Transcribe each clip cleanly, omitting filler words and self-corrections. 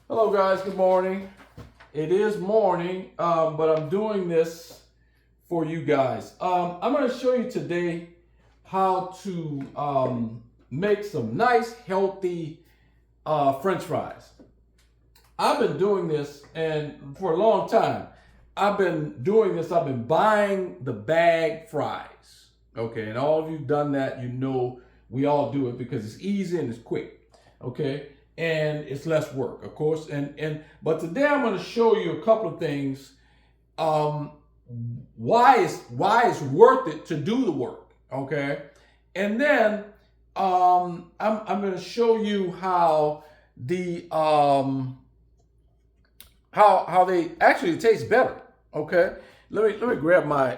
Hello guys, good morning. It is morning, but I'm doing this for you guys. I'm going to show you today how to make some nice, healthy French fries. I've been doing this, and for a long time, I've been doing this. I've been buying the bag fries. Okay, and all of you've done that, you know we all do it because it's easy and it's quick. Okay, and it's less work, of course. But today I'm going to show you a couple of things. Why it's worth it to do the work. Okay, and then I'm going to show you how the how they actually taste better. Okay, let me grab my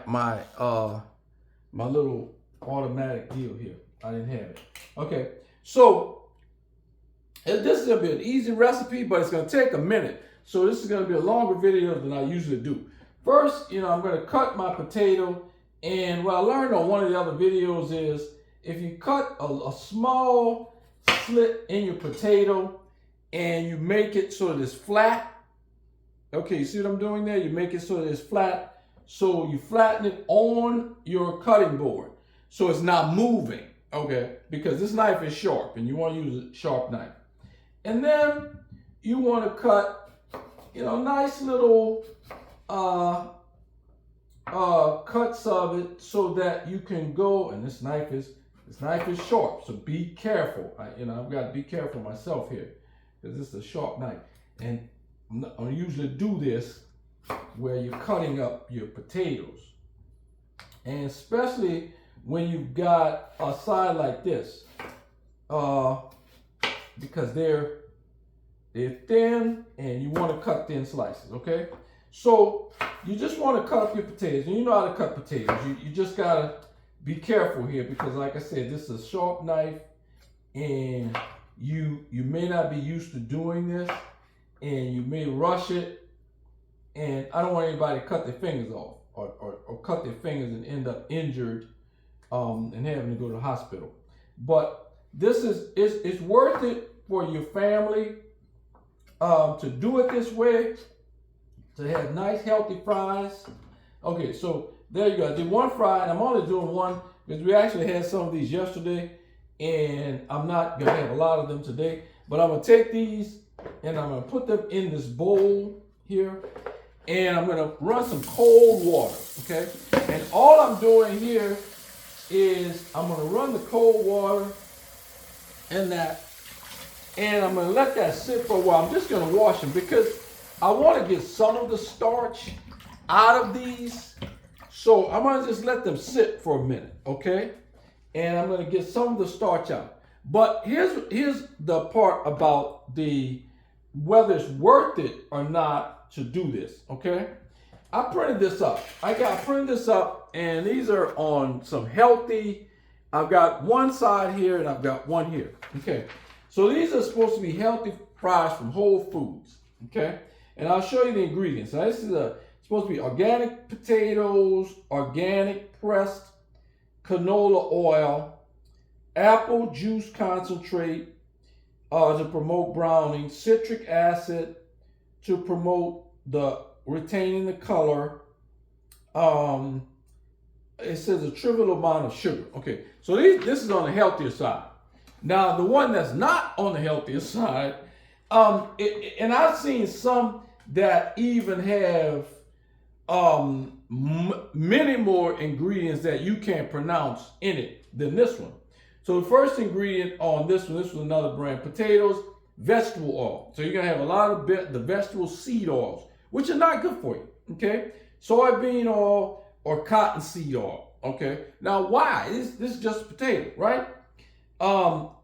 little automatic deal here. I didn't have it. Okay, so this is gonna be an easy recipe, but it's gonna take a minute. So this is gonna be a longer video than I usually do. First, I'm gonna cut my potato, and what I learned on one of the other videos is if you cut a small slit in your potato and you make it so that it's flat. Okay, you see what I'm doing there? You make it so that it's flat. So you flatten it on your cutting board so it's not moving. Okay, because this knife is sharp and you want to use a sharp knife. And then you want to cut, nice little cuts of it so that you can go. And this knife is sharp, so be careful. I've got to be careful myself here because this is a sharp knife. And I usually do this where you're cutting up your potatoes, and especially when you've got a side like this, because they're thin and you want to cut thin slices. Okay, so you just want to cut up your potatoes, and you know how to cut potatoes. You just gotta be careful here because, like I said, this is a sharp knife, and you may not be used to doing this, and you may rush it, and I don't want anybody to cut their fingers off or cut their fingers and end up injured and having to go to the hospital. But this it's worth it for your family to do it this way, to have nice healthy fries. Okay, so there you go. I did one fry, and I'm only doing one because we actually had some of these yesterday, and I'm not gonna have a lot of them today. But I'm gonna take these and I'm gonna put them in this bowl here, and I'm gonna run some cold water. Okay, and all I'm doing here is I'm gonna run the cold water in that, and I'm gonna let that sit for a while. I'm just gonna wash them because I want to get some of the starch out of these. So I'm gonna just let them sit for a minute, okay? And I'm gonna get some of the starch out. But here's the part about whether it's worth it or not to do this, okay? I printed this up. I printed this up, and these are on some healthy. I've got one side here and I've got one here. Okay, so these are supposed to be healthy fries from Whole Foods. Okay, and I'll show you the ingredients. Now this is supposed to be organic potatoes, organic pressed canola oil, apple juice concentrate to promote browning, citric acid to promote retaining the color. It says a trivial amount of sugar. Okay, so this is on the healthier side. Now the one that's not on the healthier side, and I've seen some that even have many more ingredients that you can't pronounce in it than this one. So the first ingredient on this was another brand, potatoes, vegetable oil. So you're gonna have a lot of the vegetable seed oils, which are not good for you. Okay, soybean oil or cottonseed oil. Okay, now why? This is just potato, right?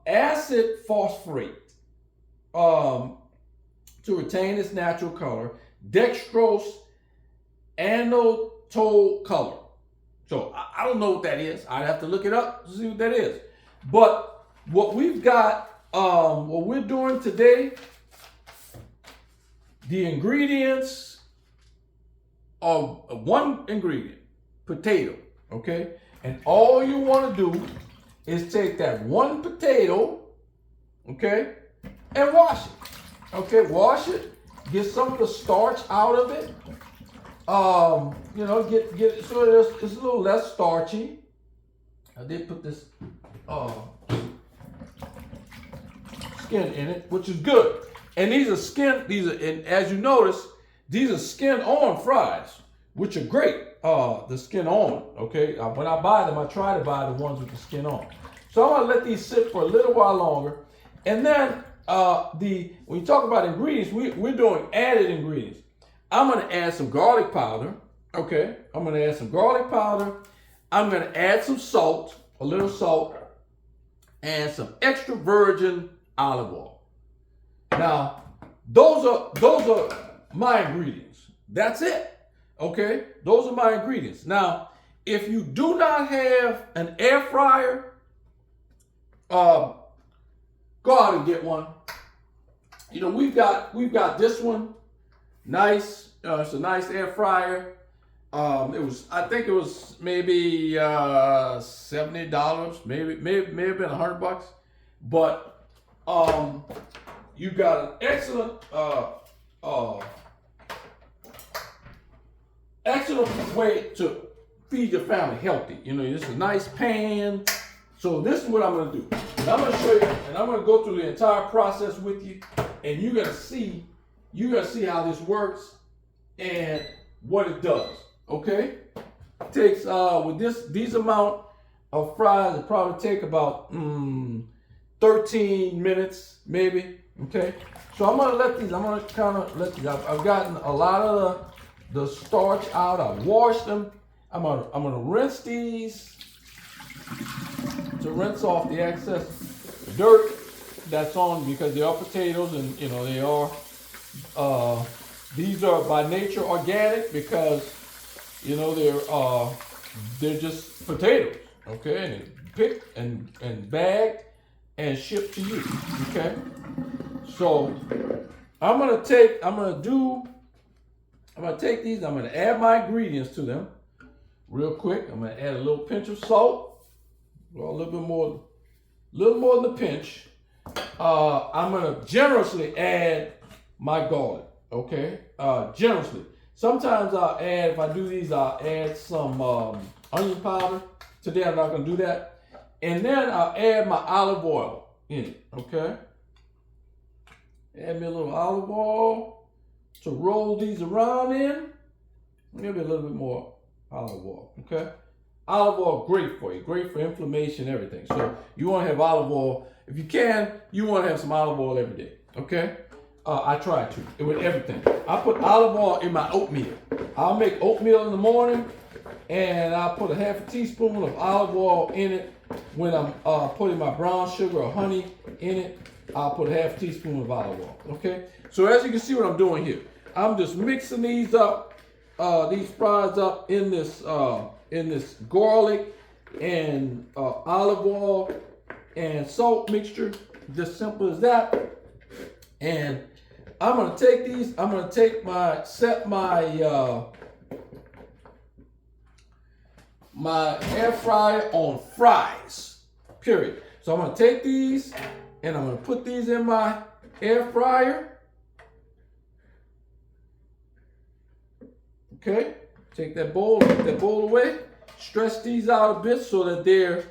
Acid phosphate to retain its natural color, dextrose anatole color. So I don't know what that is. I'd have to look it up to see what that is. But what we've got, what we're doing today, the ingredients are one ingredient, potato, okay? And all you want to do is take that one potato, okay, and wash it. Okay, wash it. Get some of the starch out of it. You know, get it so it's a little less starchy. I did put this skin in it, which is good. And these are and as you notice, these are skin-on fries, which are great. The skin on, okay? When I buy them, I try to buy the ones with the skin on. So I'm gonna let these sit for a little while longer. And then when you talk about ingredients, we're doing added ingredients. I'm gonna add some garlic powder, okay? I'm gonna add some garlic powder. I'm gonna add some salt, a little salt, and some extra virgin olive oil. Now, those are my ingredients. That's it. Okay? Those are my ingredients. Now, if you do not have an air fryer, go out and get one. You know, we've got this one. Nice. It's a nice air fryer. I think it was maybe $70, maybe have been $100. But you got an excellent way to feed your family healthy. You know, this is a nice pan. So this is what I'm gonna do. And I'm gonna show you, and I'm gonna go through the entire process with you, and you're gonna see how this works and what it does. Okay? It takes with these amount of fries, it probably take about 13 minutes, maybe. Okay? So I'm gonna kind of let these. I've gotten a lot of the starch out. I've washed them. I'm gonna rinse these to rinse off the excess dirt that's on, because they are potatoes, and you know they are. These are by nature organic because you know they're just potatoes. Okay, and they're picked and bagged and shipped to you. Okay, so I'm gonna take these. I'm gonna add my ingredients to them real quick. I'm gonna add a little pinch of salt, well, a little more than a pinch. I'm gonna generously add my garlic. Okay, generously. Sometimes if I do these, I'll add some onion powder. Today I'm not gonna do that. And then I'll add my olive oil in it. Okay. Add me a little olive oil to roll these around in. Maybe a little bit more olive oil. Okay. Olive oil, great for you, great for inflammation, everything. So you want to have olive oil. If you can, you want to have some olive oil every day. Okay. I try to with everything. I put olive oil in my oatmeal. I'll make oatmeal in the morning, and I'll put a half a teaspoon of olive oil in it. When I'm putting my brown sugar or honey in it, I'll put a half a teaspoon of olive oil. Okay. So as you can see what I'm doing here, I'm just mixing these up, these fries up in this garlic and olive oil and salt mixture. Just simple as that. And I'm gonna take these. I'm gonna set my air fryer on fries. Period. So I'm gonna take these and I'm gonna put these in my air fryer. Okay. Take that bowl away. Stretch these out a bit so that they're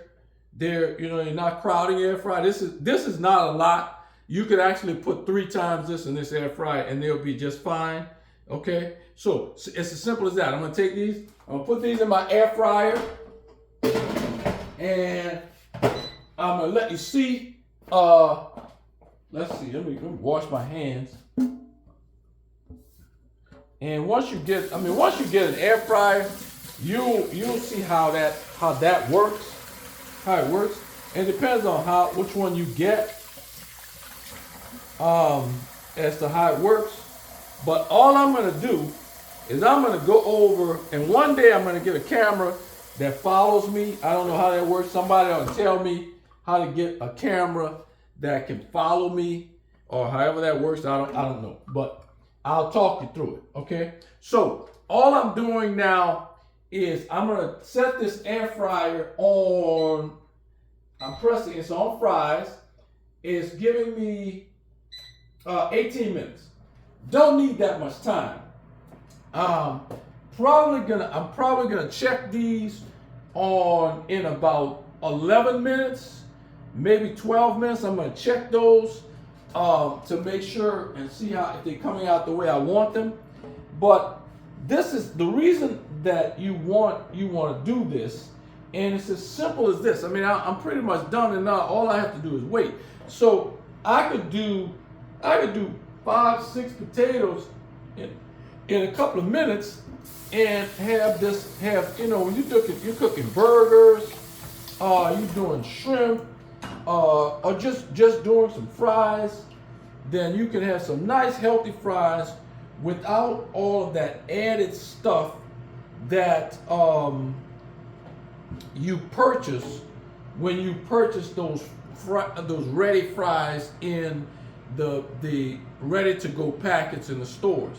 you're not crowding air fryer. This is not a lot. You could actually put 3 times this in this air fryer and they'll be just fine. Okay, so it's as simple as that. I'm gonna take these, I'm gonna put these in my air fryer, and I'm gonna let you see. Let's see. Let me wash my hands. And once you get an air fryer, you'll see how that works, how it works. And it depends on which one you get. As to how it works. But all I'm going to do is I'm going to go over, and one day I'm going to get a camera that follows me. I don't know how that works. Somebody ought to tell me how to get a camera that can follow me, or however that works. I don't know, but I'll talk you through it. Okay. So all I'm doing now is I'm going to set this air fryer on. I'm pressing it's on fries. It's giving me 18 minutes. Don't need that much time. I'm probably gonna check these in about 11 minutes, maybe 12 minutes. I'm gonna check those to make sure and see if they're coming out the way I want them. But this is the reason that you want to do this, and it's as simple as this. I mean, I'm pretty much done, and now all I have to do is wait. So I could do 5-6 potatoes in a couple of minutes, and when you're cooking burgers, you're doing shrimp, or just doing some fries, then you can have some nice healthy fries without all of that added stuff that you purchase when you purchase those ready fries in the ready-to-go packets in the stores.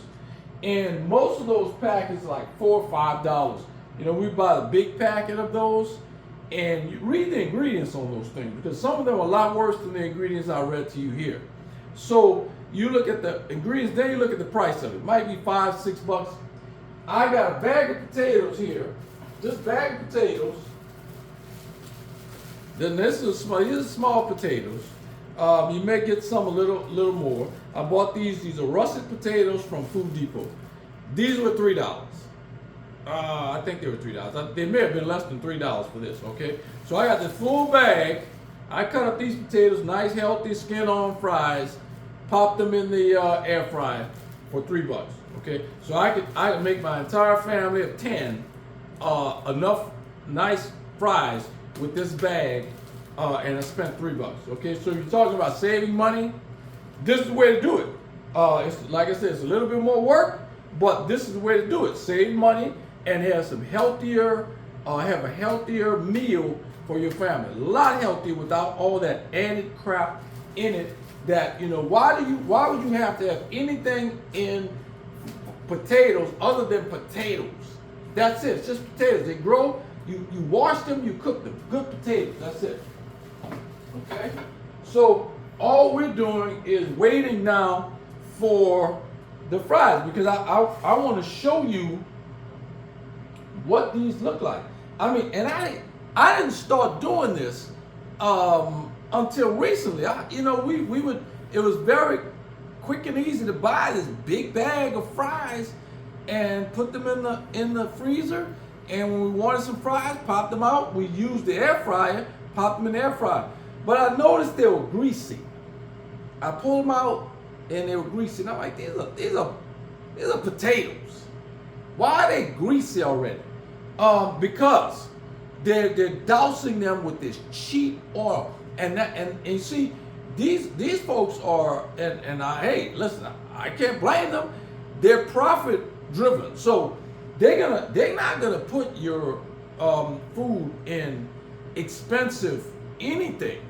And most of those packets are like $4 or $5. We buy a big packet of those, and you read the ingredients on those things, because some of them are a lot worse than the ingredients I read to you here. So you look at the ingredients, then you look at the price of it. It might be $5, $6. I got a bag of potatoes here. This bag of potatoes. Then these are small potatoes. You may get some a little more. I bought these. These are russet potatoes from Food Depot. These were $3. I think they were $3. They may have been less than $3 for this. Okay, so I got this full bag. I cut up these potatoes, nice healthy skin-on fries, pop them in the air fryer for $3. Okay, so I could make my entire family of 10 enough nice fries with this bag, and I spent $3. Okay, so you're talking about saving money. This is the way to do it. It's like I said, it's a little bit more work, but this is the way to do it. Save money and have a healthier meal for your family. A lot healthier without all that added crap in it. That why would you have to have anything in potatoes other than potatoes? That's it. It's just potatoes. They grow. You wash them. You cook them. Good potatoes. That's it. Okay. So all we're doing is waiting now for the fries, because I want to show you what these look like. I mean, and I didn't start doing this until recently. It was very quick and easy to buy this big bag of fries and put them in the freezer. And when we wanted some fries, pop them out. We used the air fryer, pop them in the air fryer. But I noticed they were greasy. I pulled them out and they were greasy. And I'm like, these are potatoes. Why are they greasy already? Because they're dousing them with this cheap oil. And you see, these folks are, hey, listen, I can't blame them. They're profit driven. So they're not gonna put your food in expensive anything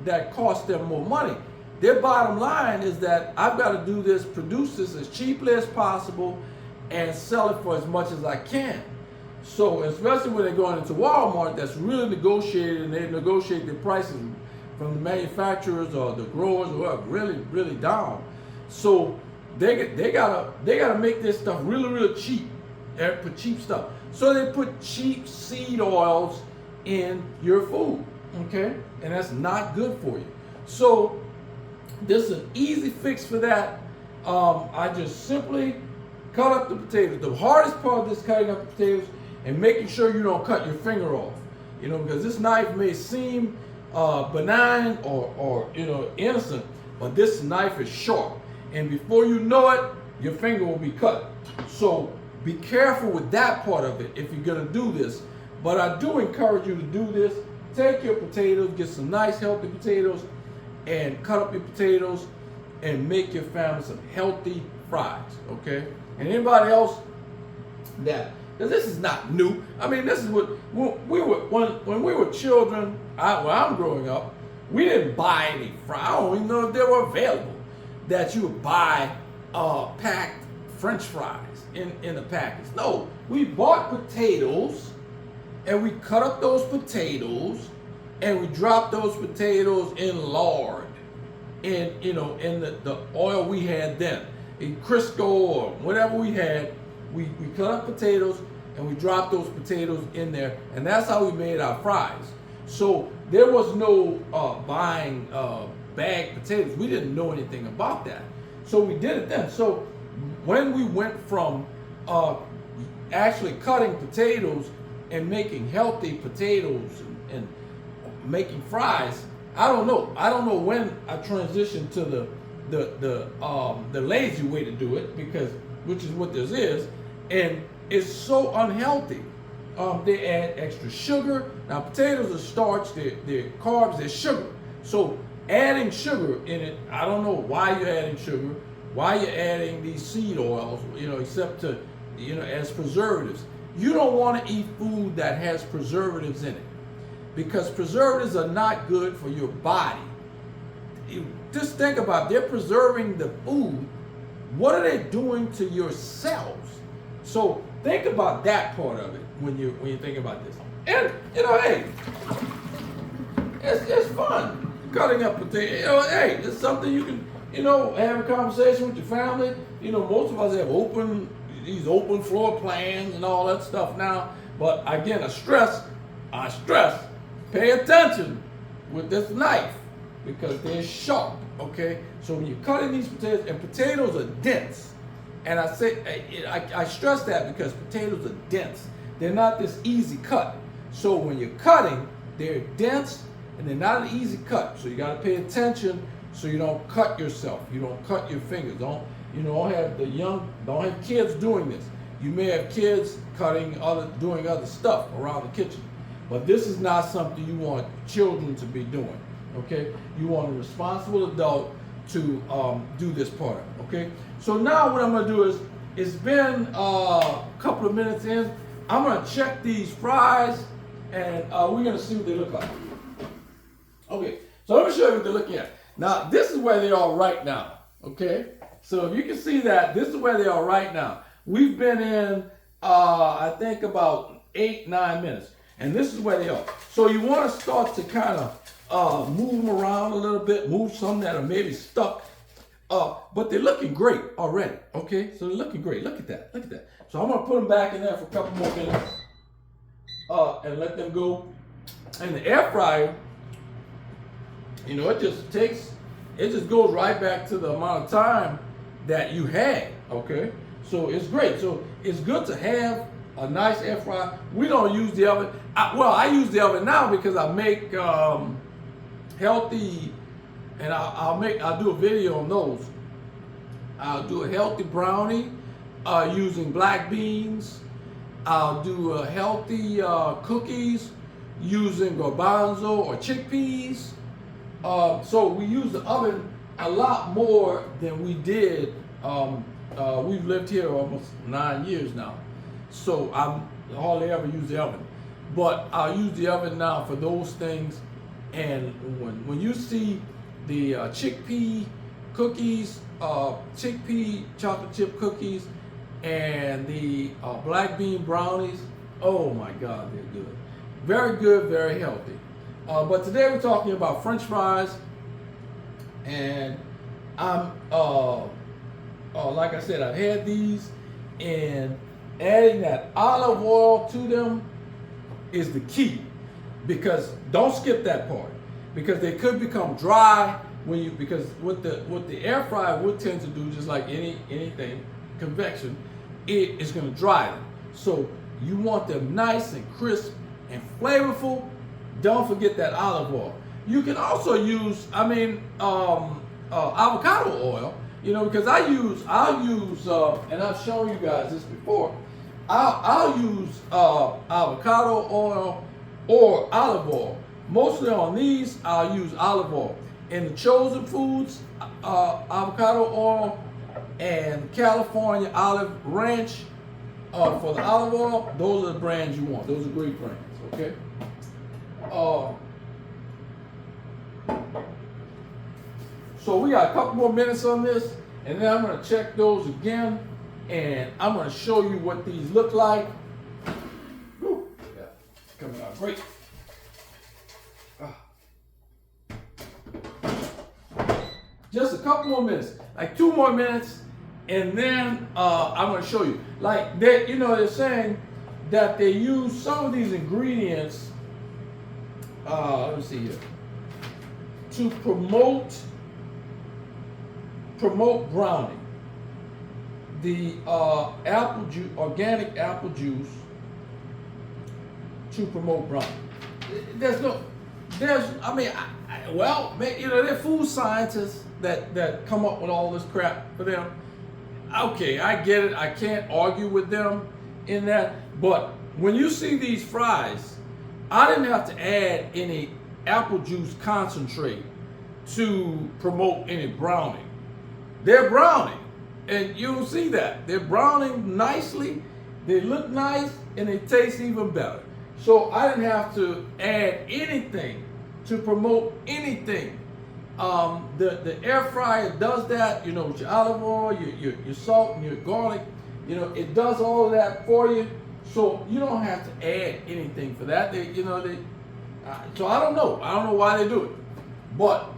that costs them more money. Their bottom line is that I've got to do this, produce this as cheaply as possible, and sell it for as much as I can. So especially when they're going into Walmart, that's really negotiated, and they negotiate their prices from the manufacturers or the growers or whatever, really down. So they gotta make this stuff really cheap. They put cheap stuff. So they put cheap seed oils in your food, okay? And that's not good for you. So this is an easy fix for that. I just simply cut up the potatoes. The hardest part of this cutting up the potatoes and making sure you don't cut your finger off, because this knife may seem benign or innocent, but this knife is sharp, and before you know it, your finger will be cut. So be careful with that part of it if you're gonna do this. But I do encourage you to do this. Take your potatoes, get some nice healthy potatoes, and cut up your potatoes and make your family some healthy fries, okay? And anybody else because this is not new. I mean, this is what when we were children. When I'm growing up, we didn't buy any fries. I don't even know if they were available. That you would buy packed French fries in the package. No, we bought potatoes, and we cut up those potatoes, and we dropped those potatoes in lard. in, you know, in the oil we had then, in Crisco or whatever we had. We cut up potatoes and we dropped those potatoes in there, and that's how we made our fries. So there was no buying bagged potatoes. We didn't know anything about that, so we did it then. So when we went from actually cutting potatoes and making healthy potatoes and making fries, I don't know when I transitioned to the lazy way to do it, because which is what this is, and it's so unhealthy. They add extra sugar. Now potatoes are starch, they're carbs, they're sugar. So adding sugar in it, I don't know why you're adding sugar, why you're adding these seed oils, you know, except to, you know, as preservatives. You don't want to eat food that has preservatives in it, because preservatives are not good for your body. Just think about it. They're preserving the food. What are they doing to your cells? So think about that part of it when you think about this. And you know, hey, it's fun cutting up potatoes. You know, hey, it's something you can, you know, have a conversation with your family. You know, most of us have these open floor plans and all that stuff now. But again, I stress, pay attention with this knife, because they're sharp, okay? So when you're cutting these potatoes, and potatoes are dense, and I stress that because potatoes are dense. They're not this easy cut. So when you're cutting, they're dense and they're not an easy cut. So you gotta pay attention so you don't cut yourself. You don't cut your fingers. Don't have kids doing this. You may have kids doing other stuff around the kitchen. But this is not something you want children to be doing, okay? You want a responsible adult to do this part of it, okay? So now what I'm gonna do is, it's been a couple of minutes in, I'm gonna check these fries, and we're gonna see what they look like. Okay, so let me show you what they're looking at. Now, this is where they are right now, okay? So if you can see that, this is where they are right now. We've been in, I think about 8-9 minutes. And this is where they are. So you want to start to kind of move them around a little bit, move some that are maybe stuck. But they're looking great already, okay? So they're looking great. Look at that, look at that. So I'm going to put them back in there for a couple more minutes and let them go. And the air fryer, you know, it just goes right back to the amount of time that you had, okay? So it's great. So it's good to have a nice air fryer. We don't use the oven. I use the oven now because I make healthy, and I'll do a video on those. I'll do a healthy brownie using black beans. I'll do a healthy cookies using garbanzo or chickpeas. So we use the oven a lot more than we did. We've lived here almost 9 years now. So I hardly ever use the oven, but I'll use the oven now for those things. And when you see the chickpea cookies, chickpea chocolate chip cookies, and the black bean brownies, oh my God, they're good. Very good, very healthy. But today we're talking about French fries, and I'm like I said, I've had these, and adding that olive oil to them is the key, because don't skip that part, because they could become dry because what the air fryer would tend to do, just like anything convection, it is going to dry them. So you want them nice and crisp and flavorful. Don't forget that olive oil. You can also use, avocado oil. You know, because I'll use, and I've shown you guys this before. I'll use avocado oil or olive oil. Mostly on these, I'll use olive oil. In the Chosen Foods, avocado oil and California Olive Ranch for the olive oil, those are the brands you want. Those are great brands, okay? So we got a couple more minutes on this, and then I'm going to check those again, and I'm going to show you what these look like. Whew, yeah, coming out great. Just a couple more minutes, like 2 more minutes, and then I'm going to show you. Like they, they're saying that they use some of these ingredients. Let me see here, to promote browning. The apple juice, organic apple juice, to promote browning. Well, they're food scientists that come up with all this crap for them. Okay, I get it. I can't argue with them in that. But when you see these fries, I didn't have to add any apple juice concentrate to promote any browning. They're browning, and you'll see that. They're browning nicely, they look nice, and they taste even better. So I didn't have to add anything to promote anything. The air fryer does that, with your olive oil, your salt, and your garlic. It does all of that for you. So you don't have to add anything for that. So I don't know. I don't know why they do it. But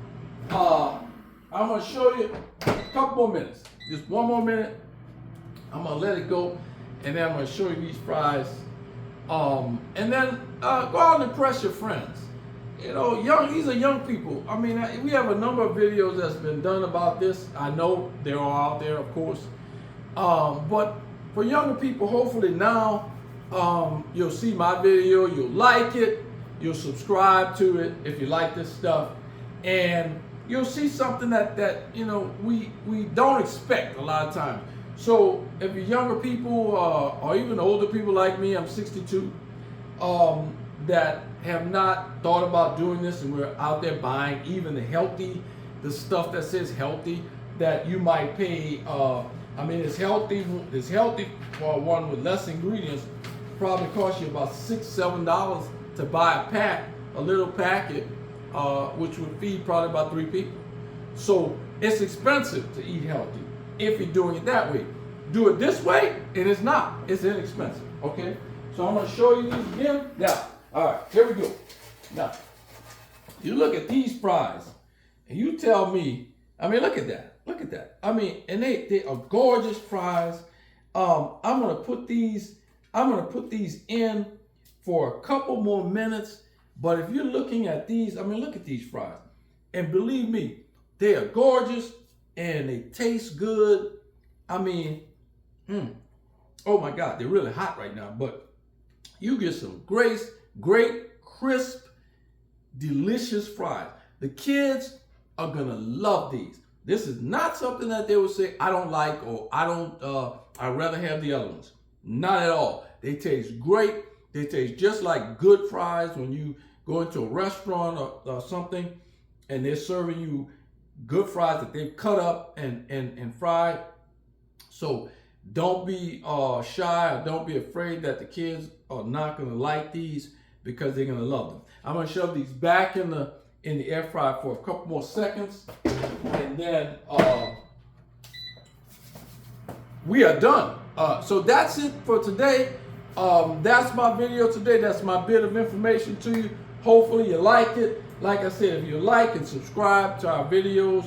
I'm going to show you a couple more minutes. Just 1 more minute. I'm going to let it go. And then I'm going to show you these fries. And then go out and impress your friends. These are young people. I mean, we have a number of videos that's been done about this. I know they're all out there, of course. But for younger people, hopefully now you'll see my video, you'll like it, you'll subscribe to it if you like this stuff, and you'll see something that we don't expect a lot of times. So if you're younger people or even older people like me, I'm 62, that have not thought about doing this, and we're out there buying even the stuff that says healthy, that you might pay. It's healthy for one with less ingredients. Probably cost you about $6-7 to buy a little packet, which would feed probably about 3 people. So it's expensive to eat healthy if you're doing it that way. Do it this way, and it's not. It's inexpensive. Okay. So I'm going to show you these again. Now, all right, here we go. Now, you look at these fries, and you tell me. Look at that. Look at that. And they are gorgeous fries. I'm gonna put these in for a couple more minutes. But if you're looking at these, look at these fries. And believe me, they are gorgeous and they taste good. Oh my God, they're really hot right now. But you get some great, crisp, delicious fries. The kids are gonna love these. This is not something that they would say, I don't like, or I'd rather have the other ones. Not at all. They taste great. They taste just like good fries when you go into a restaurant or something, and they're serving you good fries that they've cut up and fried. So don't be shy, or don't be afraid that the kids are not gonna like these, because they're gonna love them. I'm gonna shove these back in the air fryer for a couple more seconds, and then we are done. So that's it for today. That's my video today. That's my bit of information to you. Hopefully you like it. Like I said, if you like and subscribe to our videos,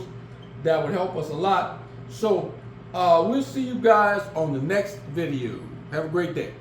that would help us a lot. So we'll see you guys on the next video. Have a great day.